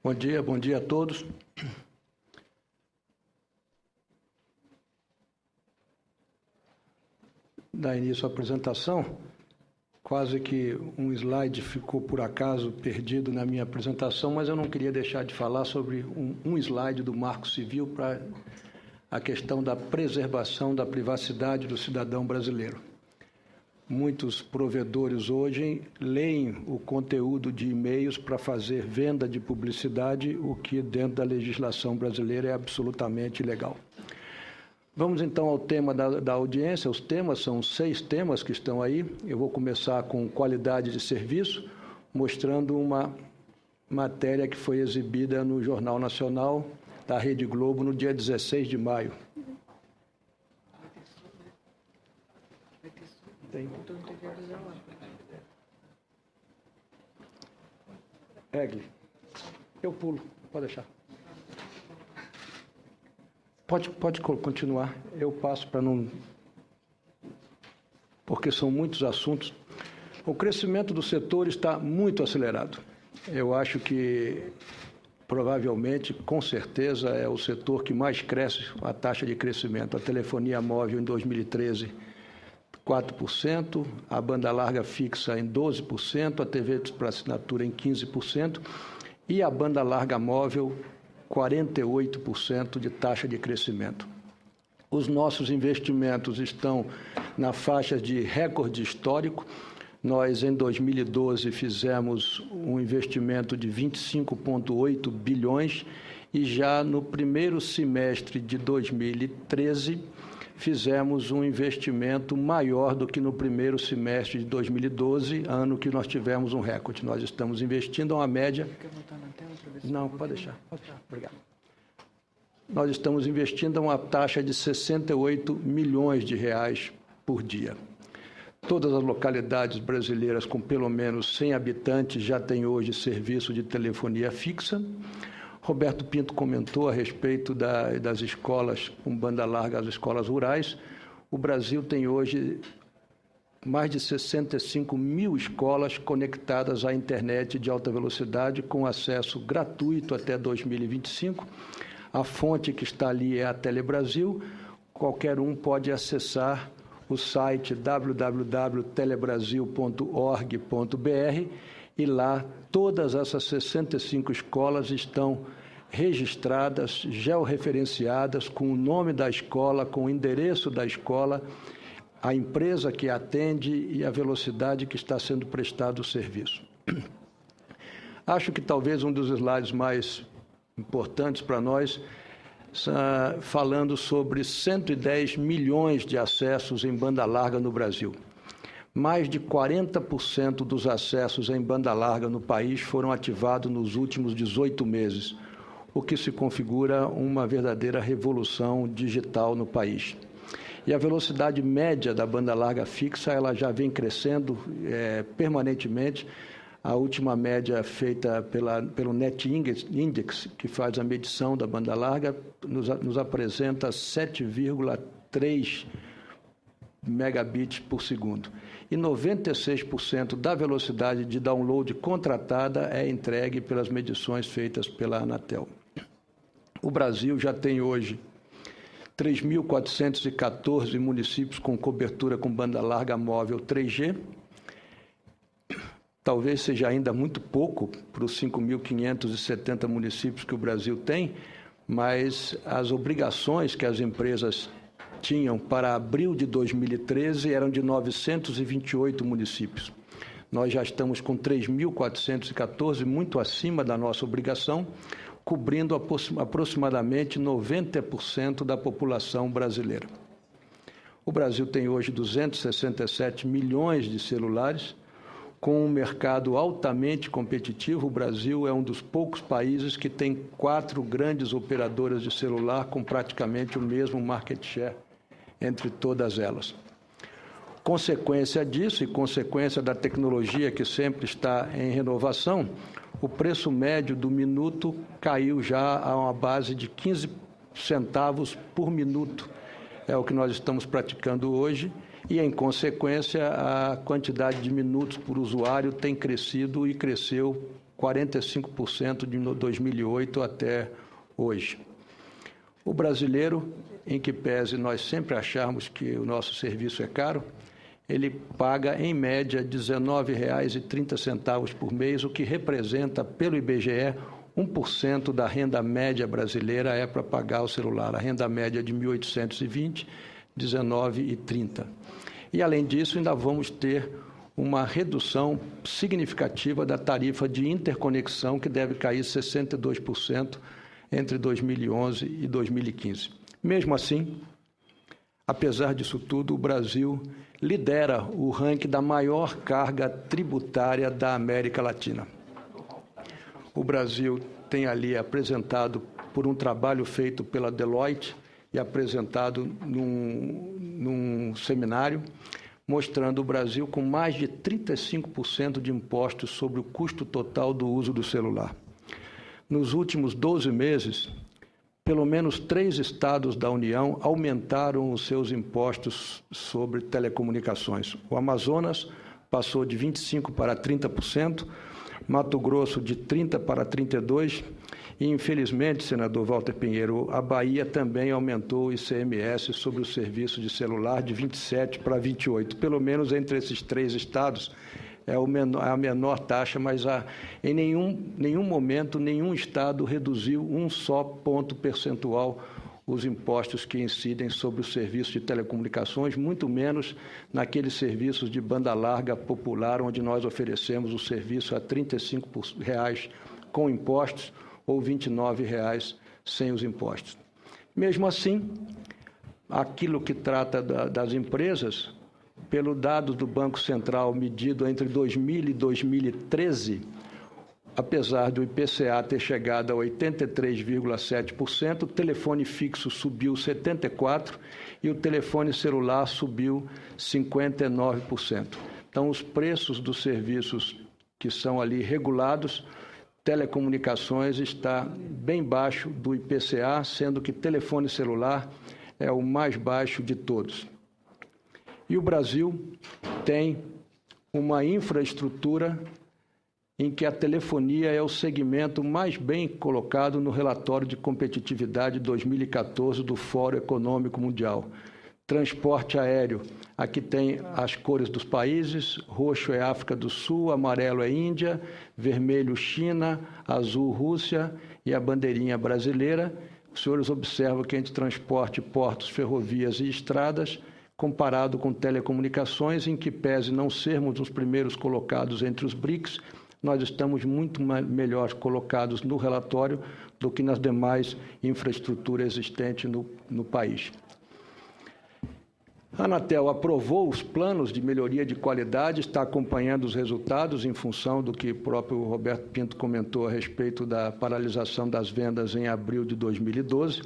Bom dia a todos. Dar início à apresentação. Quase que um slide ficou, por acaso, perdido na minha apresentação, mas eu não queria deixar de falar sobre um slide do Marco Civil para a questão da preservação da privacidade do cidadão brasileiro. Muitos provedores hoje leem o conteúdo de e-mails para fazer venda de publicidade, o que dentro da legislação brasileira é absolutamente ilegal. Vamos então ao tema da audiência. Os temas são 6 temas que estão aí. Eu vou começar com qualidade de serviço, mostrando uma matéria que foi exibida no Jornal Nacional da Rede Globo no dia 16 de maio. Tem. Egli, eu pulo, pode deixar. Pode continuar, eu passo para não... Porque são muitos assuntos. O crescimento do setor está muito acelerado. Eu acho que, provavelmente, com certeza, é o setor que mais cresce a taxa de crescimento. A telefonia móvel em 2013, 4%, a banda larga fixa em 12%, a TV para assinatura em 15% e a banda larga móvel 48% de taxa de crescimento. Os nossos investimentos estão na faixa de recorde histórico. Nós, em 2012, fizemos um investimento de 25,8 bilhões e já no primeiro semestre de 2013 fizemos um investimento maior do que no primeiro semestre de 2012, ano que nós tivemos um recorde. Nós estamos investindo uma média... Não, pode deixar. Obrigado. Nós estamos investindo uma taxa de 68 milhões de reais por dia. Todas as localidades brasileiras com pelo menos 100 habitantes já têm hoje serviço de telefonia fixa. Roberto Pinto comentou a respeito das escolas com banda larga, as escolas rurais. O Brasil tem hoje mais de 65 mil escolas conectadas à internet de alta velocidade, com acesso gratuito até 2025. A fonte que está ali é a Telebrasil. Qualquer um pode acessar o site www.telebrasil.org.br e lá todas essas 65 escolas estão registradas, georreferenciadas, com o nome da escola, com o endereço da escola, a empresa que atende e a velocidade que está sendo prestado o serviço. Acho que talvez um dos slides mais importantes para nós, falando sobre 110 milhões de acessos em banda larga no Brasil. Mais de 40% dos acessos em banda larga no país foram ativados nos últimos 18 meses, o que se configura uma verdadeira revolução digital no país. E a velocidade média da banda larga fixa, ela já vem crescendo permanentemente. A última média feita pelo Net Index, que faz a medição da banda larga, nos apresenta 7,3 megabits por segundo. E 96% da velocidade de download contratada é entregue pelas medições feitas pela Anatel. O Brasil já tem hoje 3.414 municípios com cobertura com banda larga móvel 3G. Talvez seja ainda muito pouco para os 5.570 municípios que o Brasil tem, mas as obrigações que as empresas tinham para abril de 2013 eram de 928 municípios. Nós já estamos com 3.414, muito acima da nossa obrigação, cobrindo aproximadamente 90% da população brasileira. O Brasil tem hoje 267 milhões de celulares. Com um mercado altamente competitivo, o Brasil é um dos poucos países que tem 4 grandes operadoras de celular com praticamente o mesmo market share entre todas elas. Consequência disso e consequência da tecnologia que sempre está em renovação, o preço médio do minuto caiu já a uma base de 15 centavos por minuto. É o que nós estamos praticando hoje e, em consequência, a quantidade de minutos por usuário tem crescido e cresceu 45% de 2008 até hoje. O brasileiro, em que pese nós sempre acharmos que o nosso serviço é caro, ele paga, em média, R$ 19,30 por mês, o que representa, pelo IBGE, 1% da renda média brasileira é para pagar o celular. A renda média de 1.820, R$ 19,30. E, além disso, ainda vamos ter uma redução significativa da tarifa de interconexão, que deve cair 62% entre 2011 e 2015. Mesmo assim, apesar disso tudo, o Brasil lidera o ranking da maior carga tributária da América Latina. O Brasil tem ali apresentado, por um trabalho feito pela Deloitte e apresentado num seminário, mostrando o Brasil com mais de 35% de impostos sobre o custo total do uso do celular. Nos últimos 12 meses, pelo menos 3 estados da União aumentaram os seus impostos sobre telecomunicações. O Amazonas passou de 25% para 30%, Mato Grosso de 30% para 32%, e, infelizmente, senador Walter Pinheiro, a Bahia também aumentou o ICMS sobre o serviço de celular de 27% para 28%. Pelo menos entre esses 3 estados é a menor taxa, mas em nenhum momento, nenhum estado reduziu um só ponto percentual os impostos que incidem sobre o serviço de telecomunicações, muito menos naqueles serviços de banda larga popular, onde nós oferecemos o serviço a R$ 35 com impostos ou R$ 29 sem os impostos. Mesmo assim, aquilo que trata das empresas, pelo dado do Banco Central medido entre 2000 e 2013, apesar do IPCA ter chegado a 83,7%, o telefone fixo subiu 74% e o telefone celular subiu 59%. Então, os preços dos serviços que são ali regulados, telecomunicações, está bem baixo do IPCA, sendo que telefone celular é o mais baixo de todos. E o Brasil tem uma infraestrutura em que a telefonia é o segmento mais bem colocado no relatório de competitividade 2014 do Fórum Econômico Mundial. Transporte aéreo, aqui tem as cores dos países: roxo é África do Sul, amarelo é Índia, vermelho China, azul Rússia e a bandeirinha brasileira. Os senhores observam que entre transporte, portos, ferrovias e estradas, comparado com telecomunicações, em que pese não sermos os primeiros colocados entre os BRICS, nós estamos muito melhor colocados no relatório do que nas demais infraestruturas existentes no país. A Anatel aprovou os planos de melhoria de qualidade, está acompanhando os resultados em função do que o próprio Roberto Pinto comentou a respeito da paralisação das vendas em abril de 2012.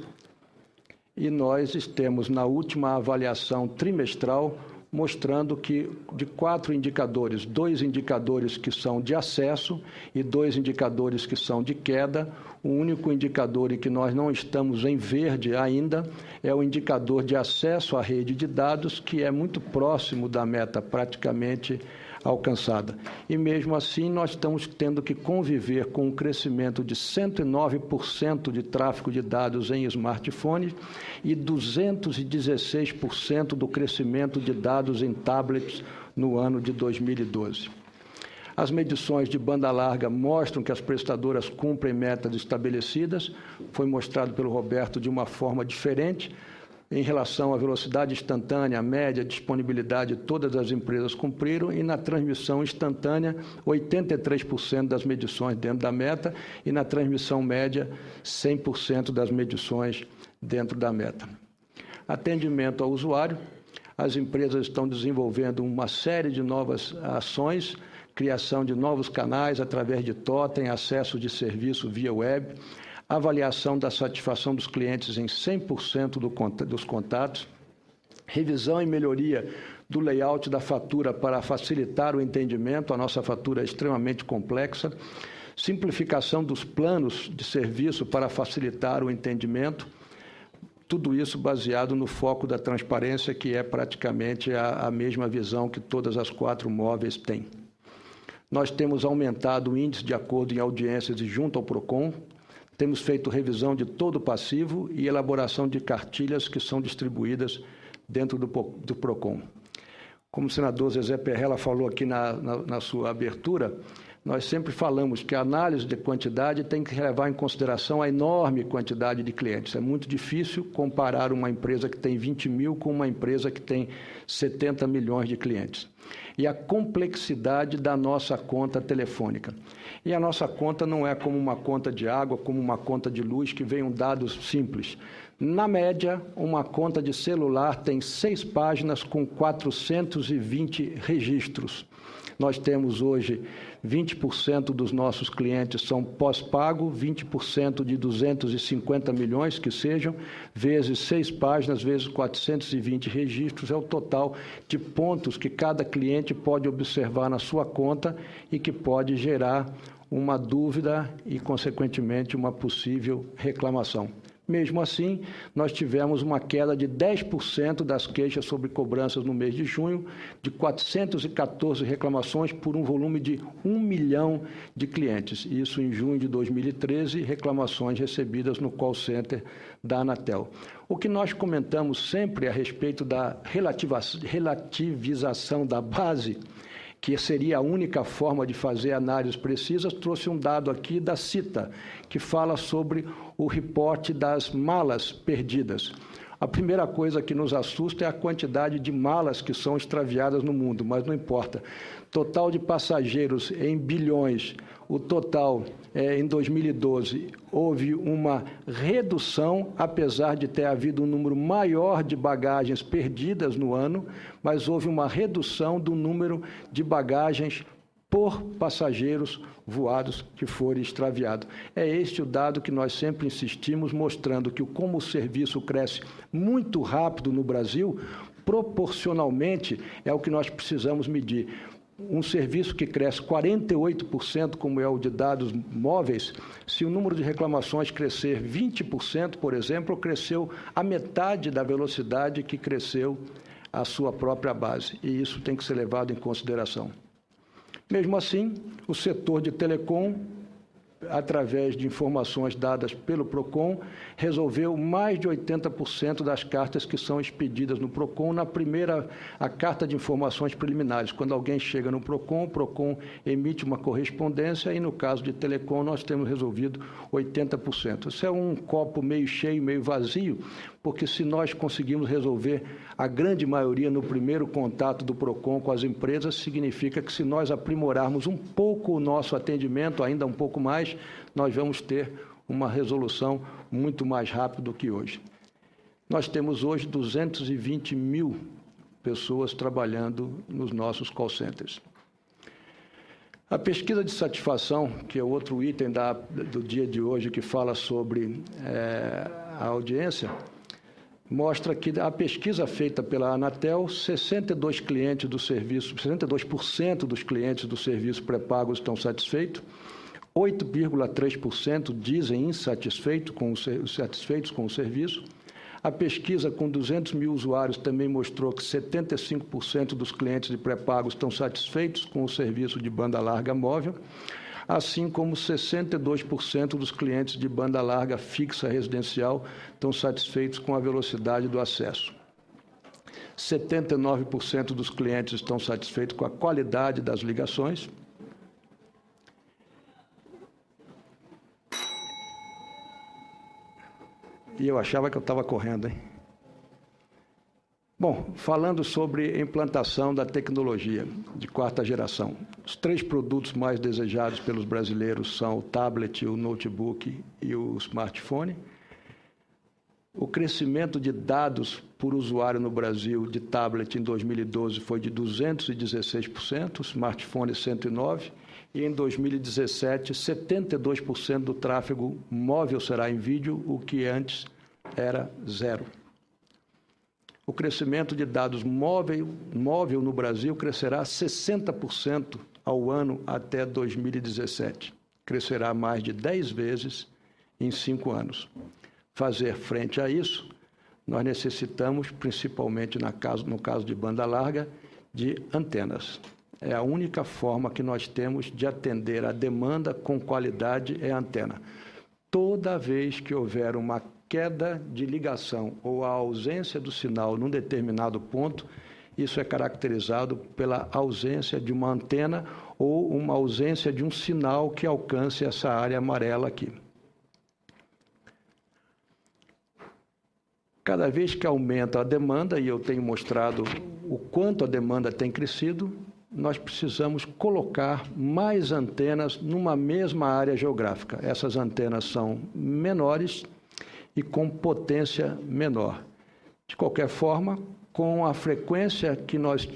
E nós temos, na última avaliação trimestral, mostrando que de 4 indicadores, 2 indicadores que são de acesso e 2 indicadores que são de queda, o único indicador em que nós não estamos em verde ainda é o indicador de acesso à rede de dados, que é muito próximo da meta praticamente alcançada. E, mesmo assim, nós estamos tendo que conviver com um crescimento de 109% de tráfego de dados em smartphones e 216% do crescimento de dados em tablets no ano de 2012. As medições de banda larga mostram que as prestadoras cumprem metas estabelecidas. Foi mostrado pelo Roberto de uma forma diferente. Em relação à velocidade instantânea, a média, disponibilidade, todas as empresas cumpriram, e na transmissão instantânea, 83% das medições dentro da meta, e na transmissão média, 100% das medições dentro da meta. Atendimento ao usuário, as empresas estão desenvolvendo uma série de novas ações, criação de novos canais através de totem, acesso de serviço via web, avaliação da satisfação dos clientes em 100% dos contatos, revisão e melhoria do layout da fatura para facilitar o entendimento, a nossa fatura é extremamente complexa, simplificação dos planos de serviço para facilitar o entendimento, tudo isso baseado no foco da transparência, que é praticamente a mesma visão que todas as 4 móveis têm. Nós temos aumentado o índice de acordo em audiências e junto ao PROCON, temos feito revisão de todo o passivo e elaboração de cartilhas que são distribuídas dentro do PROCON. Como o senador Zezé Perrella falou aqui na sua abertura, nós sempre falamos que a análise de quantidade tem que levar em consideração a enorme quantidade de clientes. É muito difícil comparar uma empresa que tem 20 mil com uma empresa que tem 70 milhões de clientes. E a complexidade da nossa conta telefônica. E a nossa conta não é como uma conta de água, como uma conta de luz, que venham dados simples. Na média, uma conta de celular tem 6 páginas com 420 registros. Nós temos hoje 20% dos nossos clientes são pós-pago, 20% de 250 milhões que sejam, vezes 6 páginas, vezes 420 registros, é o total de pontos que cada cliente pode observar na sua conta e que pode gerar uma dúvida e, consequentemente, uma possível reclamação. Mesmo assim, nós tivemos uma queda de 10% das queixas sobre cobranças no mês de junho, de 414 reclamações por um volume de 1 milhão de clientes. Isso em junho de 2013, reclamações recebidas no call center da Anatel. O que nós comentamos sempre a respeito da relativização da base, que seria a única forma de fazer análises precisas, trouxe um dado aqui da CITA, que fala sobre o reporte das malas perdidas. A primeira coisa que nos assusta é a quantidade de malas que são extraviadas no mundo, mas não importa. Total de passageiros em bilhões, o total em 2012 houve uma redução, apesar de ter havido um número maior de bagagens perdidas no ano, mas houve uma redução do número de bagagens por passageiros voados que forem extraviados. É este o dado que nós sempre insistimos, mostrando que como o serviço cresce muito rápido no Brasil, proporcionalmente é o que nós precisamos medir. Um serviço que cresce 48%, como é o de dados móveis, se o número de reclamações crescer 20%, por exemplo, cresceu a metade da velocidade que cresceu a sua própria base, e isso tem que ser levado em consideração. Mesmo assim, o setor de telecom, através de informações dadas pelo PROCON, resolveu mais de 80% das cartas que são expedidas no PROCON na primeira, a carta de informações preliminares. Quando alguém chega no PROCON, o PROCON emite uma correspondência e, no caso de telecom, nós temos resolvido 80%. Isso é um copo meio cheio, meio vazio, porque se nós conseguimos resolver a grande maioria no primeiro contato do PROCON com as empresas, significa que se nós aprimorarmos um pouco o nosso atendimento, ainda um pouco mais, nós vamos ter uma resolução muito mais rápida do que hoje. Nós temos hoje 220 mil pessoas trabalhando nos nossos call centers. A pesquisa de satisfação, que é outro item do dia de hoje que fala sobre a audiência, mostra que a pesquisa feita pela Anatel, 62% dos clientes do serviço pré-pago estão satisfeitos, 8,3% dizem insatisfeitos com o serviço. A pesquisa com 200 mil usuários também mostrou que 75% dos clientes de pré-pago estão satisfeitos com o serviço de banda larga móvel, assim como 62% dos clientes de banda larga fixa residencial estão satisfeitos com a velocidade do acesso. 79% dos clientes estão satisfeitos com a qualidade das ligações. E eu achava que eu estava correndo, hein? Bom, falando sobre implantação da tecnologia de quarta geração. Os 3 produtos mais desejados pelos brasileiros são o tablet, o notebook e o smartphone. O crescimento de dados por usuário no Brasil de tablet em 2012 foi de 216%, smartphone 109%, e em 2017, 72% do tráfego móvel será em vídeo, o que antes era 0%. O crescimento de dados móvel no Brasil crescerá 60% ao ano até 2017. Crescerá mais de 10 vezes em 5 anos. Fazer frente a isso, nós necessitamos, principalmente no caso de banda larga, de antenas. É a única forma que nós temos de atender a demanda com qualidade é a antena. Toda vez que houver uma queda de ligação ou a ausência do sinal num determinado ponto, isso é caracterizado pela ausência de uma antena ou uma ausência de um sinal que alcance essa área amarela aqui. Cada vez que aumenta a demanda, e eu tenho mostrado o quanto a demanda tem crescido, nós precisamos colocar mais antenas numa mesma área geográfica. Essas antenas são menores e com potência menor. De qualquer forma, com a frequência que nós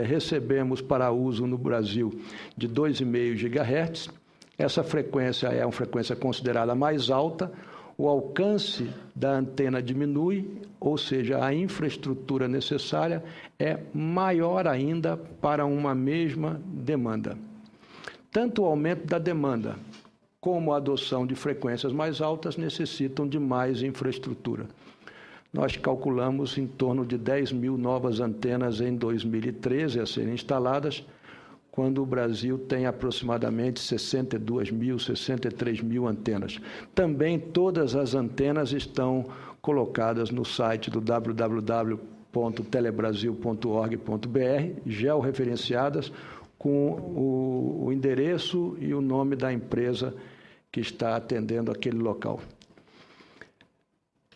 recebemos para uso no Brasil de 2,5 GHz, essa frequência é uma frequência considerada mais alta, o alcance da antena diminui, ou seja, a infraestrutura necessária é maior ainda para uma mesma demanda. Tanto o aumento da demanda como a adoção de frequências mais altas necessitam de mais infraestrutura. Nós calculamos em torno de 10 mil novas antenas em 2013 a serem instaladas, quando o Brasil tem aproximadamente 62 mil, 63 mil antenas. Também todas as antenas estão colocadas no site do www.telebrasil.org.br, georreferenciadas com o endereço e o nome da empresa que está atendendo aquele local.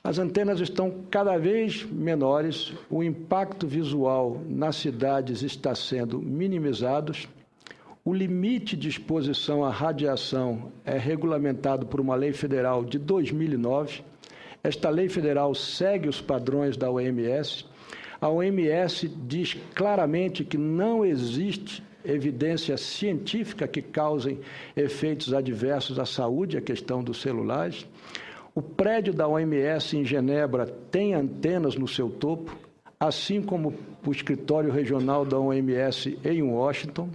As antenas estão cada vez menores, o impacto visual nas cidades está sendo minimizado, o limite de exposição à radiação é regulamentado por uma lei federal de 2009. Esta lei federal segue os padrões da OMS. A OMS diz claramente que não existe evidência científica que causem efeitos adversos à saúde, a questão dos celulares. O prédio da OMS em Genebra tem antenas no seu topo, assim como o escritório regional da OMS em Washington.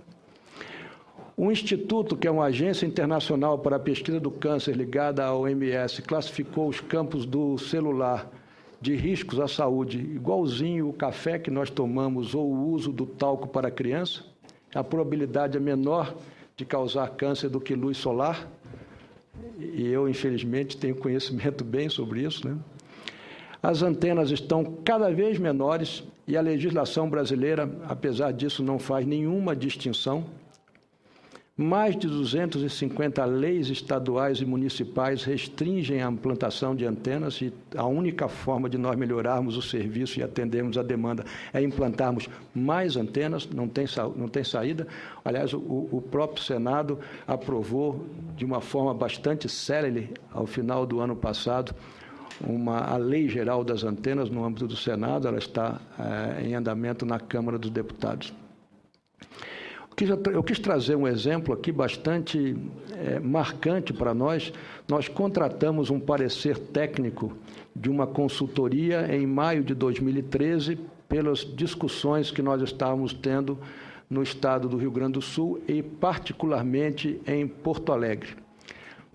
O Instituto, que é uma agência internacional para a pesquisa do câncer ligada à OMS, classificou os campos do celular de riscos à saúde, igualzinho o café que nós tomamos ou o uso do talco para criança. A probabilidade é menor de causar câncer do que luz solar. E eu, infelizmente, tenho conhecimento bem sobre isso, né? As antenas estão cada vez menores e a legislação brasileira, apesar disso, não faz nenhuma distinção. Mais de 250 leis estaduais e municipais restringem a implantação de antenas e a única forma de nós melhorarmos o serviço e atendermos a demanda é implantarmos mais antenas, não tem saída. Aliás, o próprio Senado aprovou de uma forma bastante célere, ao final do ano passado, a Lei Geral das Antenas no âmbito do Senado, ela está em andamento na Câmara dos Deputados. Eu quis trazer um exemplo aqui bastante marcante para nós. Nós contratamos um parecer técnico de uma consultoria em maio de 2013 pelas discussões que nós estávamos tendo no estado do Rio Grande do Sul e particularmente em Porto Alegre.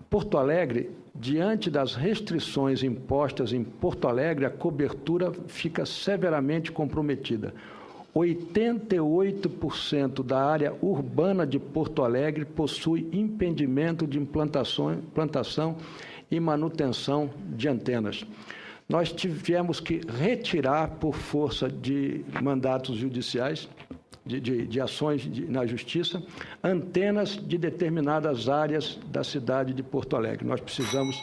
Porto Alegre, diante das restrições impostas em Porto Alegre, a cobertura fica severamente comprometida. 88% da área urbana de Porto Alegre possui impedimento de implantação e manutenção de antenas. Nós tivemos que retirar, por força de mandatos judiciais, de ações na Justiça, antenas de determinadas áreas da cidade de Porto Alegre. Nós precisamos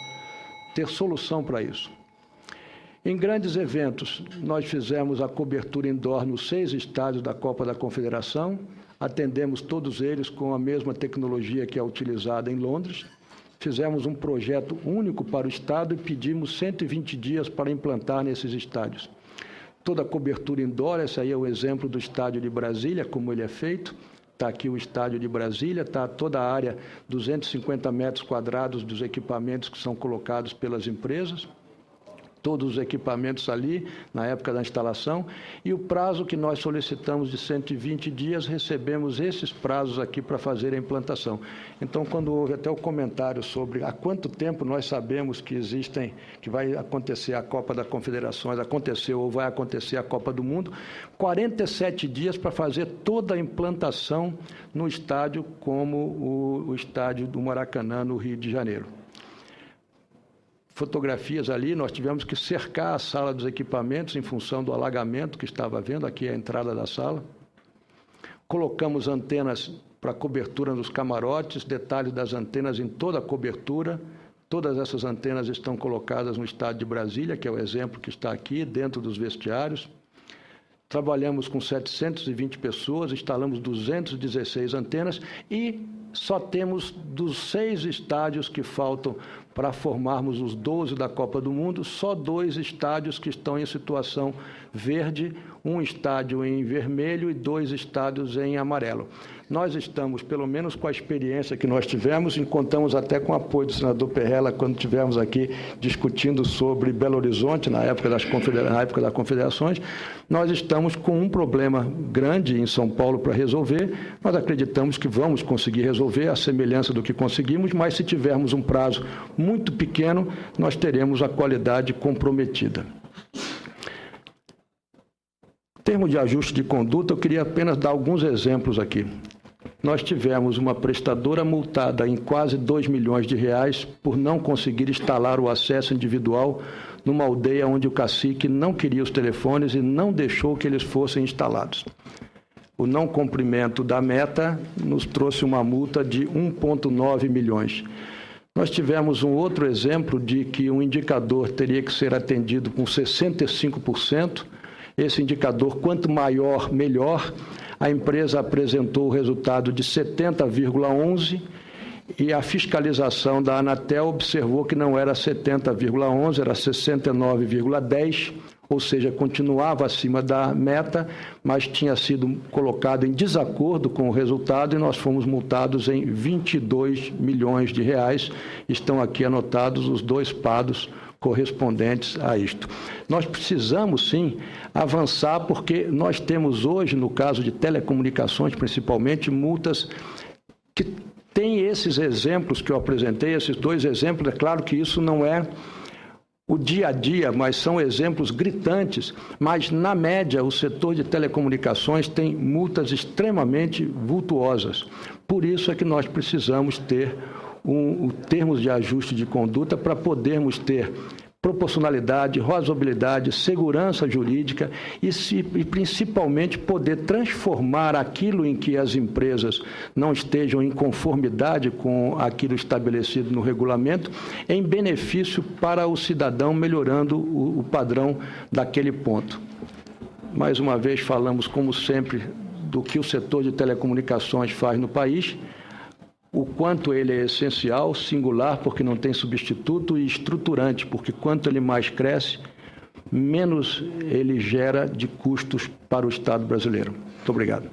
ter solução para isso. Em grandes eventos, nós fizemos a cobertura indoor nos 6 estádios da Copa da Confederação, atendemos todos eles com a mesma tecnologia que é utilizada em Londres, fizemos um projeto único para o estado e pedimos 120 dias para implantar nesses estádios. Toda a cobertura indoor, esse aí é o exemplo do estádio de Brasília, como ele é feito. Está aqui o estádio de Brasília, está toda a área, 250 metros quadrados dos equipamentos que são colocados pelas empresas. todos os equipamentos ali, na época da instalação, e o prazo que nós solicitamos de 120 dias, recebemos esses prazos aqui para fazer a implantação. Então, quando houve até o comentário sobre há quanto tempo nós sabemos que vai acontecer a Copa das Confederações, aconteceu ou vai acontecer a Copa do Mundo, 47 dias para fazer toda a implantação no estádio, como o estádio do Maracanã, no Rio de Janeiro. Fotografias ali, nós tivemos que cercar a sala dos equipamentos em função do alagamento que estava havendo, aqui é a entrada da sala. Colocamos antenas para cobertura nos camarotes, detalhes das antenas em toda a cobertura. Todas essas antenas estão colocadas no estádio de Brasília, que é o exemplo que está aqui, dentro dos vestiários. Trabalhamos com 720 pessoas, instalamos 216 antenas e só temos dos 6 estádios que faltam para formarmos os 12 da Copa do Mundo, só 2 estádios que estão em situação verde, um estádio em vermelho e 2 estádios em amarelo. Nós estamos, pelo menos com a experiência que nós tivemos, e contamos até com o apoio do senador Perrella, quando estivemos aqui discutindo sobre Belo Horizonte, na época das confederações, nós estamos com um problema grande em São Paulo para resolver. Nós acreditamos que vamos conseguir resolver, a semelhança do que conseguimos, mas se tivermos um prazo muito pequeno, nós teremos a qualidade comprometida. Em termos de ajuste de conduta, eu queria apenas dar alguns exemplos aqui. Nós tivemos uma prestadora multada em quase R$2 milhões por não conseguir instalar o acesso individual numa aldeia onde o cacique não queria os telefones e não deixou que eles fossem instalados. O não cumprimento da meta nos trouxe uma multa de 1,9 milhões. Nós tivemos um outro exemplo de que um indicador teria que ser atendido com 65%. Esse indicador, quanto maior, melhor. A empresa apresentou o resultado de 70,11 e a fiscalização da Anatel observou que não era 70,11, era 69,10, ou seja, continuava acima da meta, mas tinha sido colocado em desacordo com o resultado e nós fomos multados em R$22 milhões. Estão aqui anotados os 2 pados correspondentes a isto. Nós precisamos, sim, avançar, porque nós temos hoje, no caso de telecomunicações, principalmente, multas que têm esses exemplos que eu apresentei, esses 2 exemplos. É claro que isso não é o dia a dia, mas são exemplos gritantes. Mas, na média, o setor de telecomunicações tem multas extremamente vultuosas. Por isso é que nós precisamos ter termos de ajuste de conduta para podermos ter proporcionalidade, razoabilidade, segurança jurídica e principalmente poder transformar aquilo em que as empresas não estejam em conformidade com aquilo estabelecido no regulamento em benefício para o cidadão, melhorando o padrão daquele ponto. Mais uma vez falamos, como sempre, do que o setor de telecomunicações faz no país, o quanto ele é essencial, singular, porque não tem substituto, e estruturante, porque quanto ele mais cresce, menos ele gera de custos para o Estado brasileiro. Muito obrigado.